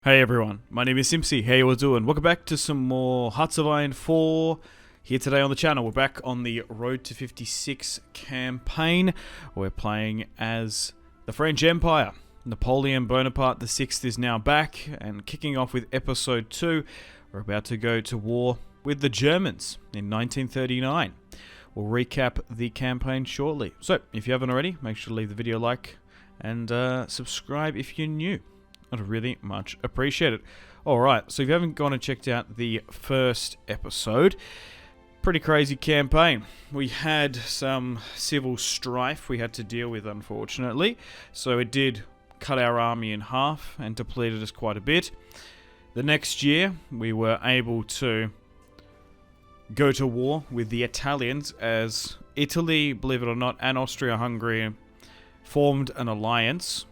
Hey everyone, my name is Simpsy. How you all doing? Welcome back to some more Hearts of Iron 4 here today on the channel. We're back on the Road to 56 campaign. We're playing as the French Empire. Napoleon Bonaparte VI is now back and kicking off with episode 2. We're about to go to war with the Germans in 1939. We'll recap the campaign shortly. So, if you haven't already, make sure to leave the video a like and subscribe if you're new. I'd really much appreciate it. Alright, so if you haven't gone and checked out the first episode, pretty crazy campaign. We had some civil strife we had to deal with, unfortunately. So it did cut our army in half and depleted us quite a bit. The next year, we were able to go to war with the Italians as Italy, believe it or not, and Austria-Hungary formed an alliance.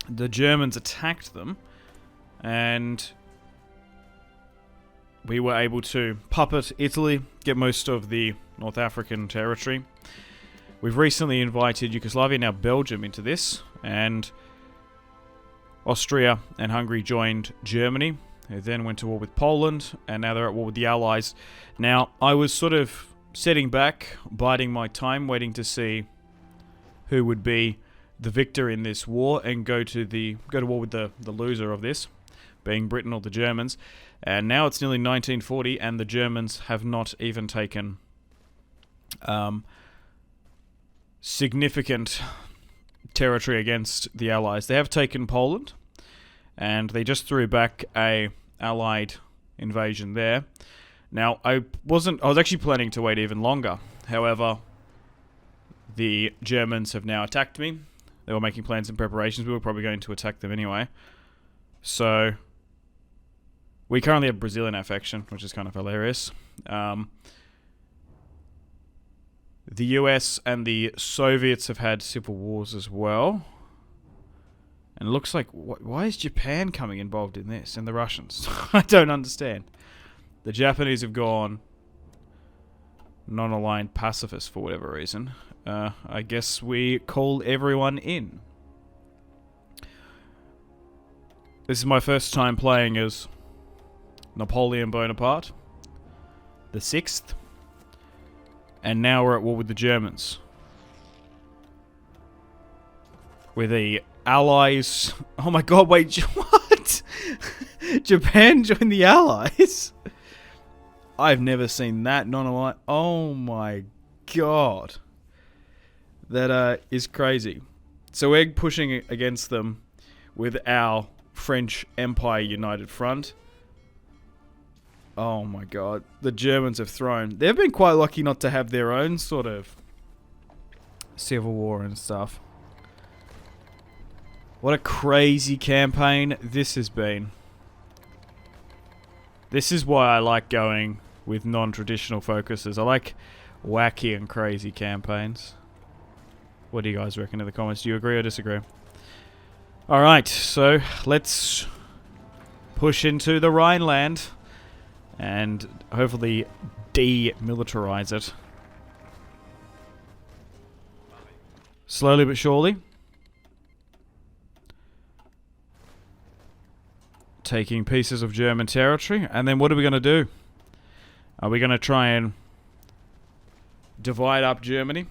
The Germans attacked them, and we were able to puppet Italy, get most of the North African territory. We've recently invited Yugoslavia, now Belgium, into this, and Austria and Hungary joined Germany. They then went to war with Poland, and now they're at war with the Allies. Now, I was sort of sitting back, biding my time, waiting to see who would be the victor in this war and go to war with the loser of this, being Britain or the Germans. And now it's nearly 1940 and the Germans have not even taken significant territory against the Allies. They have taken Poland and they just threw back a Allied invasion there. Now, I was actually planning to wait even longer. However, the Germans have now attacked me. They were making plans and preparations. We were probably going to attack them anyway. So, we currently have Brazil in our faction, which is kind of hilarious. The US and the Soviets have had civil wars as well. And it looks like, why is Japan coming involved in this? And the Russians? I don't understand. The Japanese have gone non-aligned pacifists for whatever reason. I guess we call everyone in. This is my first time playing as Napoleon Bonaparte the 6th. And now we're at war with the Germans. With the Allies... Oh my god, wait, what? Japan joined the Allies? I've never seen that non-aligned... Oh my god. That is crazy. So we're pushing against them with our French Empire United Front. Oh my god. The Germans have thrown... They've been quite lucky not to have their own sort of civil war and stuff. What a crazy campaign this has been. This is why I like going with non-traditional focuses. I like wacky and crazy campaigns. What do you guys reckon in the comments? Do you agree or disagree? Alright, so let's push into the Rhineland and hopefully demilitarize it. Slowly but surely. Taking pieces of German territory. And then what are we going to do? Are we going to try and divide up Germany?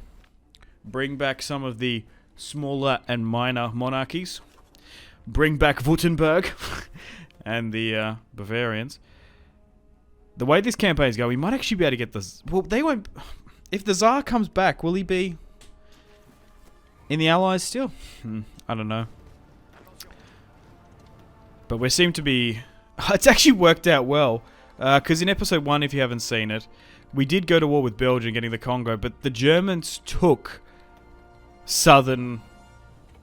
Bring back some of the smaller and minor monarchies. Bring back Württemberg and the Bavarians. The way this campaign's going, we might actually be able to get this. Well, they won't. If the Tsar comes back, will he be in the Allies still? I don't know. But we seem to be... It's actually worked out well. Because in episode 1, if you haven't seen it, we did go to war with Belgium, getting the Congo, but the Germans took southern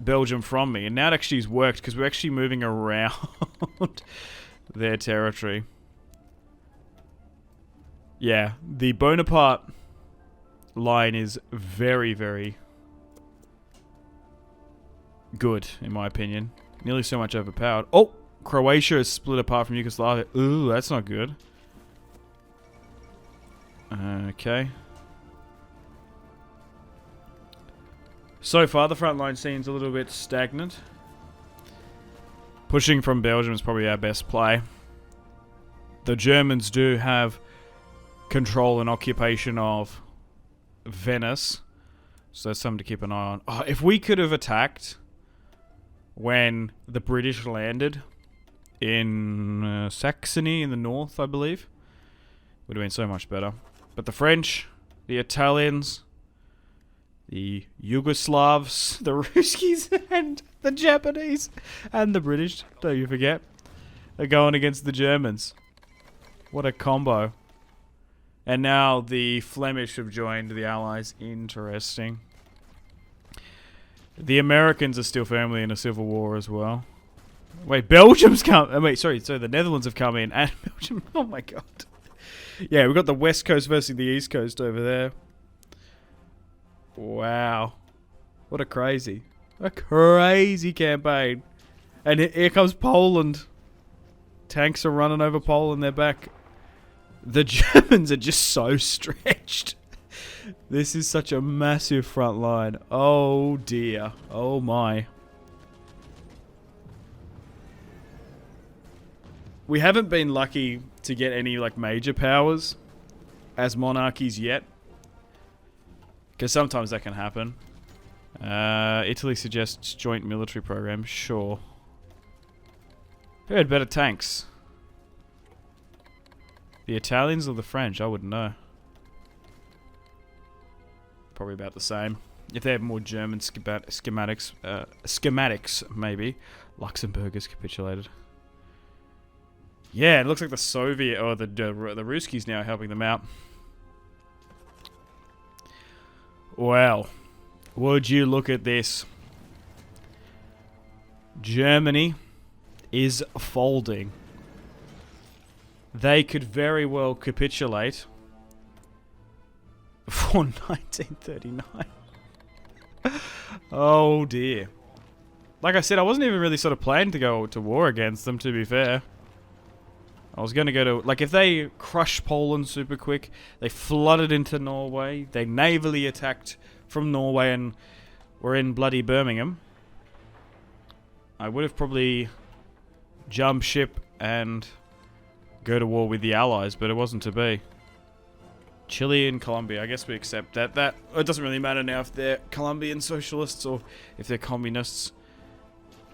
Belgium from me, and now it actually has worked because we're actually moving around their territory. Yeah, the Bonaparte line is very, very good, in my opinion. Nearly so much overpowered. Oh! Croatia is split apart from Yugoslavia. Ooh, that's not good. Okay. So far, the front line seems a little bit stagnant. Pushing from Belgium is probably our best play. The Germans do have control and occupation of Venice, so that's something to keep an eye on. Oh, if we could have attacked when the British landed in Saxony in the north, I believe, would have been so much better. But the French, the Italians, the Yugoslavs, the Ruskies, and the Japanese, and the British, don't you forget, are going against the Germans. What a combo. And now the Flemish have joined the Allies. Interesting. The Americans are still firmly in a civil war as well. Wait, Belgium's come... wait, sorry, so the Netherlands have come in, and Belgium... Oh my god. Yeah, we've got the West Coast versus the East Coast over there. Wow. What a crazy campaign. And here comes Poland. Tanks are running over Poland, they're back. The Germans are just so stretched. This is such a massive front line. Oh dear. Oh my. We haven't been lucky to get any like major powers as monarchies yet. Because sometimes that can happen. Italy suggests joint military program. Sure. Who had better tanks? The Italians or the French? I wouldn't know. Probably about the same. If they have more German schematics, maybe. Luxembourg has capitulated. Yeah, it looks like the Soviet or the Ruskies now are helping them out. Well, would you look at this? Germany is folding. They could very well capitulate for 1939. Oh dear. Like I said, I wasn't even really sort of planning to go to war against them, to be fair. I was going to go to... like, if they crushed Poland super quick, they flooded into Norway, they navally attacked from Norway and were in bloody Birmingham, I would have probably jumped ship and go to war with the Allies, but it wasn't to be. Chile and Colombia, I guess we accept that. It doesn't really matter now if they're Colombian socialists or if they're communists.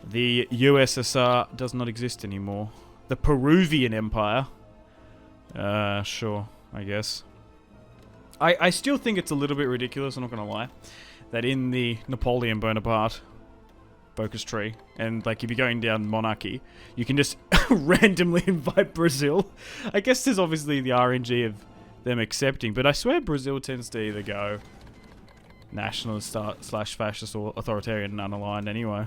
The USSR does not exist anymore. The Peruvian Empire. Sure, I guess. I still think it's a little bit ridiculous, I'm not going to lie, that in the Napoleon Bonaparte Bocas tree, and like if you're going down monarchy, you can just randomly invite Brazil. I guess there's obviously the RNG of them accepting, but I swear Brazil tends to either go nationalist / fascist or authoritarian and unaligned anyway.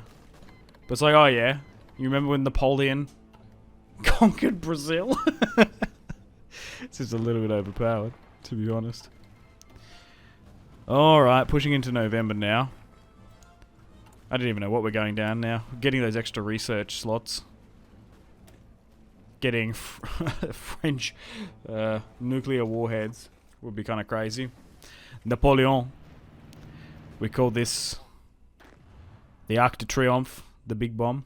But it's like, oh yeah, you remember when Napoleon conquered Brazil? It's just a little bit overpowered, to be honest. Alright, pushing into November now. I don't even know what we're going down now. Getting those extra research slots. Getting French nuclear warheads would be kind of crazy. Napoleon. We call this the Arc de Triomphe, the big bomb.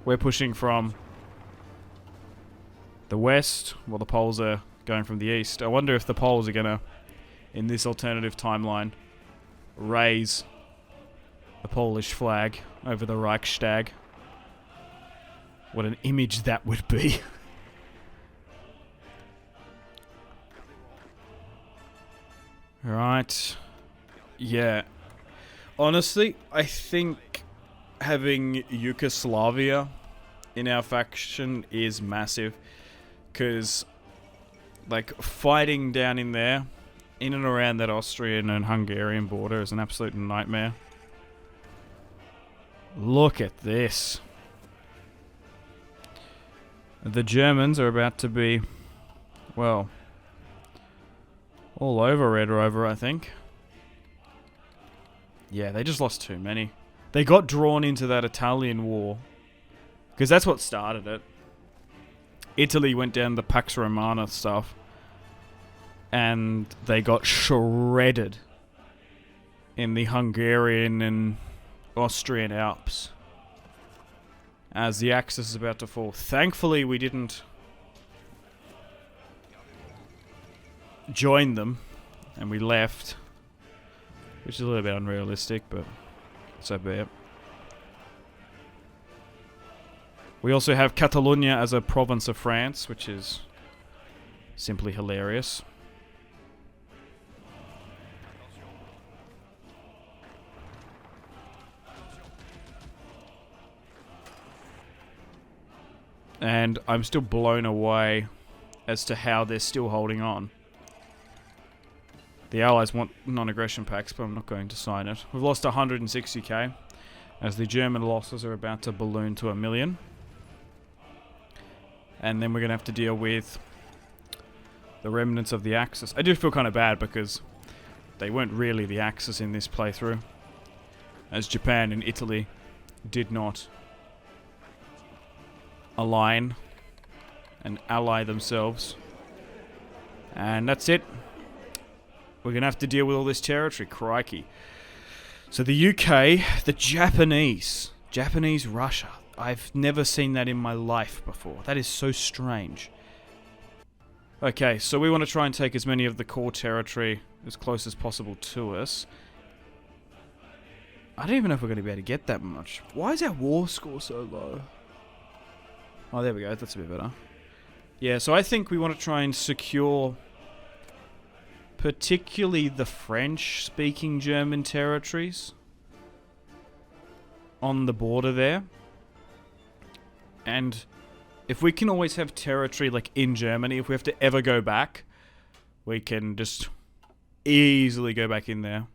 We're pushing from the west, while the Poles are going from the east. I wonder if the Poles are going to, in this alternative timeline, raise the Polish flag over the Reichstag. What an image that would be. Right. Yeah. Honestly, I think having Yugoslavia in our faction is massive. Because, like, fighting down in there, in and around that Austrian and Hungarian border is an absolute nightmare. Look at this. The Germans are about to be, well, all over Red Rover, I think. Yeah, they just lost too many. They got drawn into that Italian war. Because that's what started it. Italy went down the Pax Romana stuff. And they got shredded in the Hungarian and Austrian Alps as the Axis is about to fall. Thankfully, we didn't join them, and we left, which is a little bit unrealistic, but so be it. We also have Catalonia as a province of France, which is simply hilarious. And I'm still blown away as to how they're still holding on. The Allies want non-aggression pacts, but I'm not going to sign it. We've lost 160k, as the German losses are about to balloon to 1 million. And then we're going to have to deal with the remnants of the Axis. I do feel kind of bad because they weren't really the Axis in this playthrough, as Japan and Italy did not align and ally themselves. And that's it. We're going to have to deal with all this territory. Crikey. So the UK, the Japanese Russia. I've never seen that in my life before. That is so strange. Okay, so we want to try and take as many of the core territory as close as possible to us. I don't even know if we're going to be able to get that much. Why is our war score so low? Oh, there we go. That's a bit better. Yeah, so I think we want to try and secure particularly the French-speaking German territories on the border there. And if we can always have territory like in Germany, if we have to ever go back, we can just easily go back in there.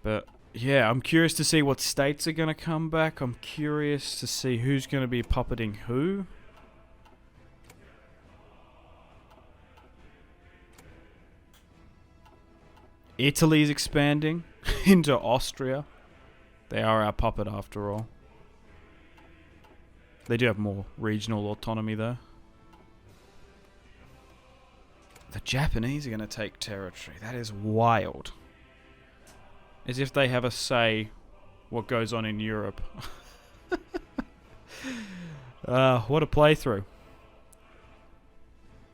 But yeah, I'm curious to see what states are going to come back. I'm curious to see who's going to be puppeting who. Italy's expanding into Austria. They are our puppet after all. They do have more regional autonomy though. The Japanese are going to take territory. That is wild. As if they have a say what goes on in Europe. What a playthrough.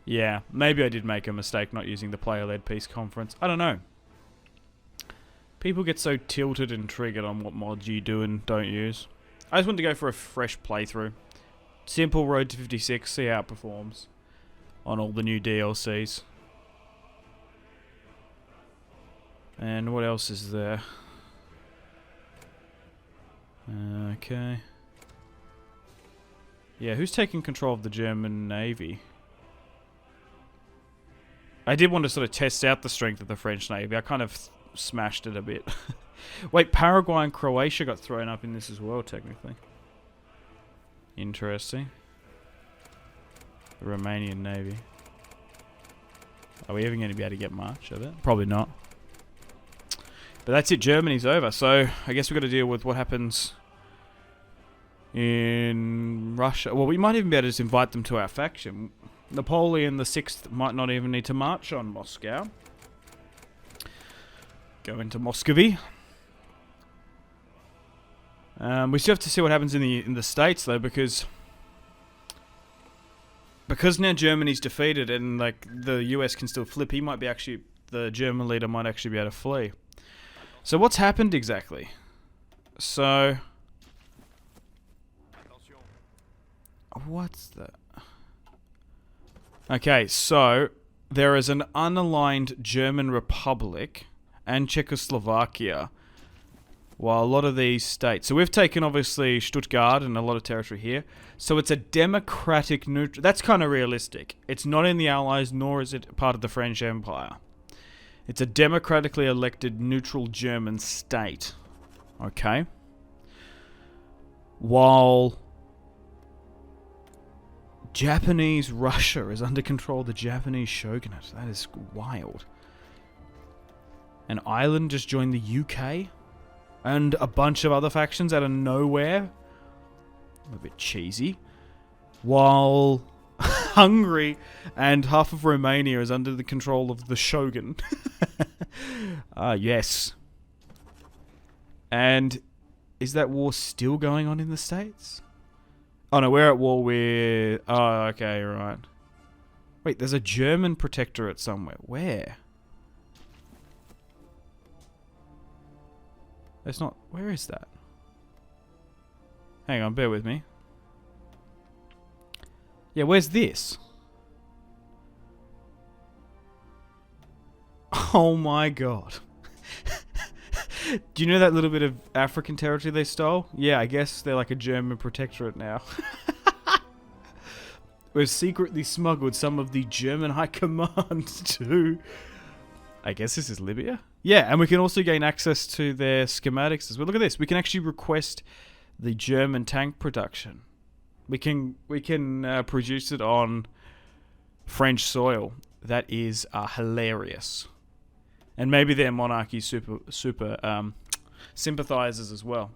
Yeah, maybe I did make a mistake not using the player-led peace conference. I don't know. People get so tilted and triggered on what mods you do and don't use. I just wanted to go for a fresh playthrough. Simple Road to 56, see how it performs on all the new DLCs. And what else is there? Okay. Yeah, who's taking control of the German Navy? I did want to sort of test out the strength of the French Navy. I kind of smashed it a bit. Wait, Paraguay and Croatia got thrown up in this as well, technically. Interesting. The Romanian Navy. Are we even going to be able to get much of it? Probably not. But that's it, Germany's over. So I guess we've got to deal with what happens in Russia. Well, we might even be able to just invite them to our faction. Napoleon the Sixth might not even need to march on Moscow. Go into Muscovy. We still have to see what happens in the States though, because now Germany's defeated and like the US can still flip. He might be actually, the German leader might actually be able to flee. So what's happened exactly? So what's that? Okay, so there is an unaligned German Republic and Czechoslovakia, while a lot of these states... So we've taken, obviously, Stuttgart and a lot of territory here. So it's a democratic neutral... That's kind of realistic. It's not in the Allies, nor is it part of the French Empire. It's a democratically elected neutral German state. Okay? While Japanese Russia is under control of the Japanese shogunate. That is wild. And Ireland just joined the UK? And a bunch of other factions out of nowhere? A bit cheesy. While Hungary and half of Romania is under the control of the shogun. Ah, yes. And is that war still going on in the States? Oh no, we're at war with... Oh, okay, right. Wait, there's a German protectorate somewhere. Where? There's not... Where is that? Hang on, bear with me. Yeah, where's this? Oh my god. Do you know that little bit of African territory they stole? Yeah, I guess they're like a German protectorate now. We've secretly smuggled some of the German high command to... I guess this is Libya? Yeah, and we can also gain access to their schematics as well. Look at this. We can actually request the German tank production. We can produce it on French soil. That is hilarious. And maybe their monarchy super sympathizers as well.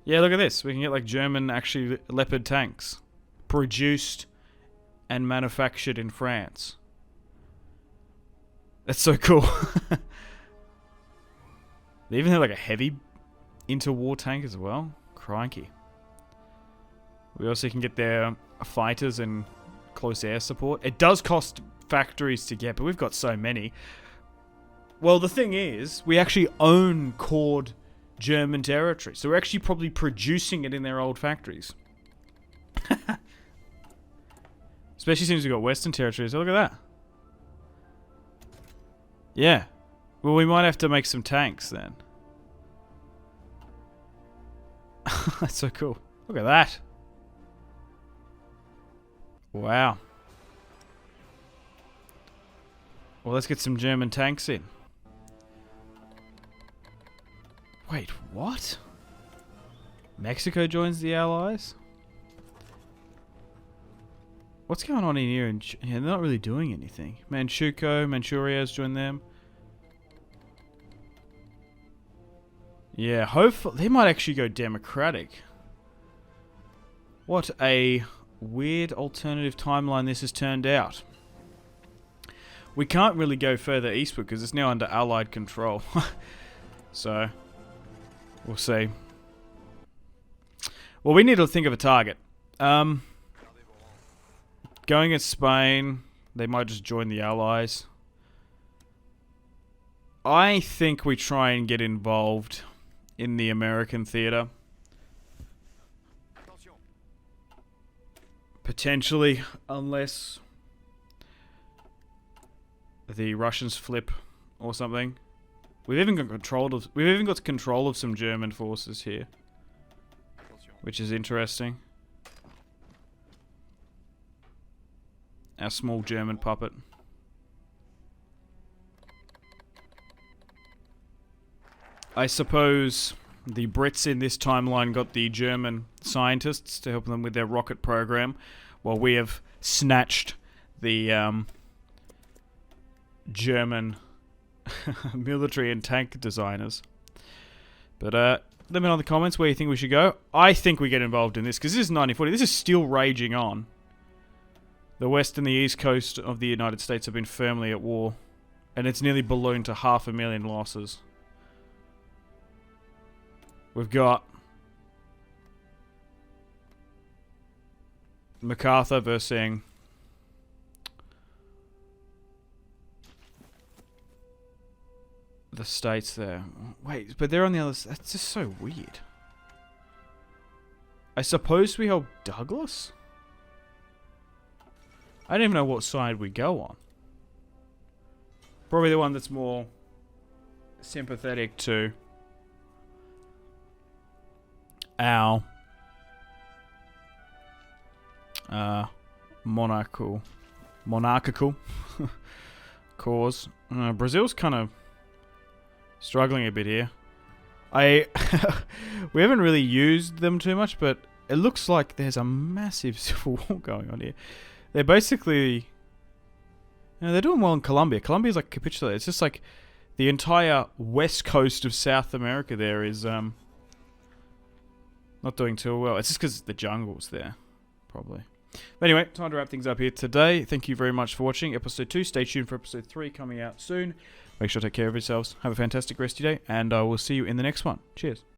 Yeah, look at this. We can get like German actually Leopard tanks produced and manufactured in France. That's so cool. They even have like a heavy interwar tank as well. Crikey. We also can get their fighters and close air support. It does cost factories to get, but we've got so many. Well, the thing is, we actually own cord German territory. So we're actually probably producing it in their old factories. Especially since we've got Western territories. So look at that. Yeah. Well, we might have to make some tanks then. That's so cool. Look at that. Wow. Well, let's get some German tanks in. Wait, what? Mexico joins the Allies? What's going on in here? Yeah, they're not really doing anything. Manchuria's joined them. Yeah, hopefully they might actually go democratic. What a weird alternative timeline this has turned out. We can't really go further eastward because it's now under Allied control. So, we'll see. Well, we need to think of a target. Going at Spain, they might just join the Allies. I think we try and get involved in the American theater. Potentially, unless the Russians flip or something. We've even got control of some German forces here, which is interesting. Our small German puppet. I suppose the Brits in this timeline got the German scientists to help them with their rocket program, while we have snatched the German military and tank designers. But let me know in the comments where you think we should go. I think we get involved in this, because this is 1940. This is still raging on. The west and the east coast of the United States have been firmly at war, and it's nearly ballooned to 500,000 losses. We've got MacArthur versus the states there. Wait, but they're on the other side. That's just so weird. I suppose we help Douglas? I don't even know what side we go on. Probably the one that's more sympathetic to our monarchical cause. Brazil's kind of struggling a bit here. We haven't really used them too much, but it looks like there's a massive civil war going on here. They're basically, they're doing well in Colombia. Colombia's like capitulated. It's just like the entire west coast of South America there is not doing too well. It's just because the jungle's there, probably. But anyway, time to wrap things up here today. Thank you very much for watching episode 2. Stay tuned for episode 3 coming out soon. Make sure to take care of yourselves. Have a fantastic rest of your day, and I will see you in the next one. Cheers.